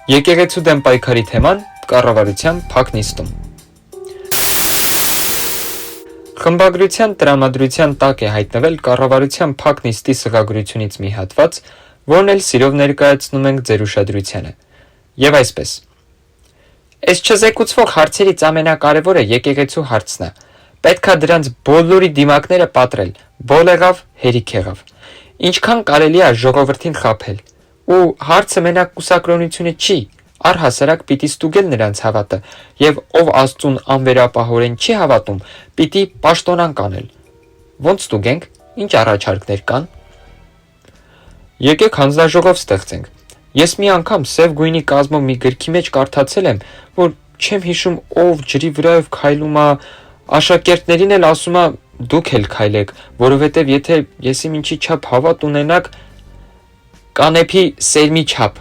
Եկեղեցու դեմ պայքարի թեման կառավարության փակ նիստում։ Խմբագրության տրամադրության տակ է հայտնվել կառավարության փակ նիստի սղագրությունից մի հատված, որն էլ սիրով ներկայացնում ենք ձեր ուշադրությանը։ Եվ այսպես. Այս չզեկուցվող հարցերից ամենակարևորը եկեղեցու հարցն է։ Պետքա դրանց բոլորի դիմակները պատրել, բոլ եղավ, հերիք եղավ։ Ինչքան կարելի է ժողովրդին խաբել։ Ու հարցը մենակ կուսակրոնությունը չի, առհասարակ պիտի ստուգել նրանց հավատը, եւ ով Աստծուն անվերապահորեն չի հավատում, պիտի պաշտոնանկ անել։ Ոնց ստուգենք, ինչ առաջարկներ կան։ Եկեք հանձնաժողով ստեղծենք։ Ես մի անգամ սև գույնի կազմով մի գրքի մեջ կարդացել եմ, որ չեմ հիշում ով ջրի վրայով քայլում է, աշակերտներին էլ ասում է դուք էլ քայլեք, որովհետև եթե եսիմ ինչի չափ հավատ ունենաք, կանեփի սերմի չափ։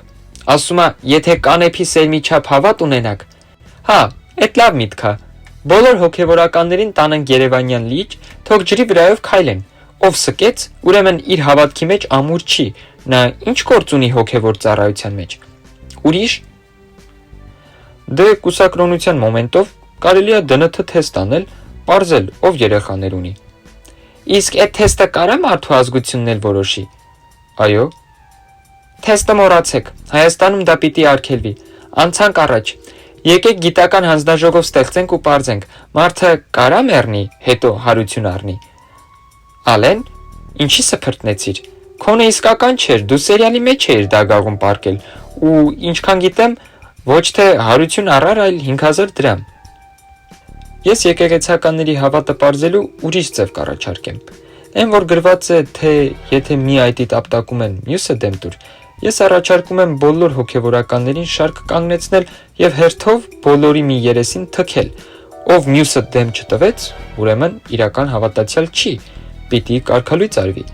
Ասում է, եթե կանեփի սերմի չափ հավատ ունենաք, հա, այդ լավ միտք է։ Բոլոր հոգևորականներին տանենք Երևանյան լիճ, թող ջրի վրայով քայլեն։ Ով սկեց, ուրեմն իր հավատքի մեջ ամուր չի, նա ինչ գործ ունի հոգևոր ծառայության մեջ։ Ուրիշ դե կուսակրոնության մոմենտով կարելի է ԴՆԹ թեստ անել, պարզել ով երեխաներ ունի։ Իսկ այդ թեստը կարա մարդու ազգությունն էլ որոշի։ Այո։ Թեստը մոռացեք, Հայաստանում դա պիտի արգելվի։ Անցանք առաջ։ Եկեք գիտական հանձնաժողով ստեղծենք ու պարզենք, մարդը կարա մեռնի, հետո հարություն առնի։ Ալեն, ինչի սփրտնեցիր։ Քոնը իսկական չէր, դու սերիալի մեջ էիր դա գաղում պարկել, ու ինչքան գիտեմ, ոչ թե հարություն առար, այլ 5000 դրամ։ Ես եկեղեցականների հավատը պարզելու ուրիշ ձև կառաջարկեմ։ Այն որ գրված է, թե եթե մի այդի տապտակում են, մյուսը դեմ տուր, ես առաջարկում եմ բոլոր հոգևորականներին շարք կանգնեցնել եւ հերթով բոլորի մի երեսին թքել։ Ով մյուսը դեմ չտվեց, ուրեմն իրական հավատացյալ չի, պիտի կարգալույծ արվի։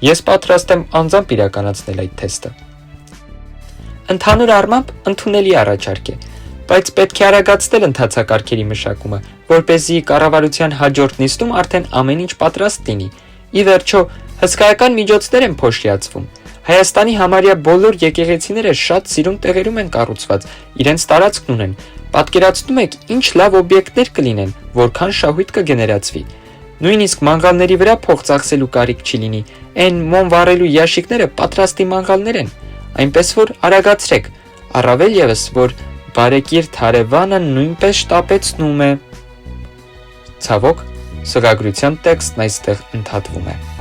Ես պատրաստ եմ անձամբ իրականացնել այդ թեստը։ Ընդհանուր առմամբ ընդունելի առաջարկ է, բայց պետք է արագացնել ընթացակարգերի մշակումը, որպեսզի կառավարության հաջորդ նիստում արդեն ամեն ինչ պատրաստ լինի։ Ի վերջո, հսկայական միջոցներ են փոշիացվում։ Հայաստանի համարյա բոլոր եկեղեցիները շատ սիրուն տեղերում են կառուցված, իրենց տարածքն ունեն։ Պատկերացնում եք, ինչ լավ օբյեկտներ կլինեն, որքան շահույթ կգեներացվի։ Նույնիսկ մանգալների վրա փող ծախսելու կարիք չի լինի, այն մոմ վառելու ящիկները պատրաստի մանգալներ են, այնպես որ արագացրեք, առավել ևս, որ բարեկիրթ հարևանը նույնպես շտապեցնում է։ Ցավոք, սղագրության տեքստն այստեղ ընդհատվում է։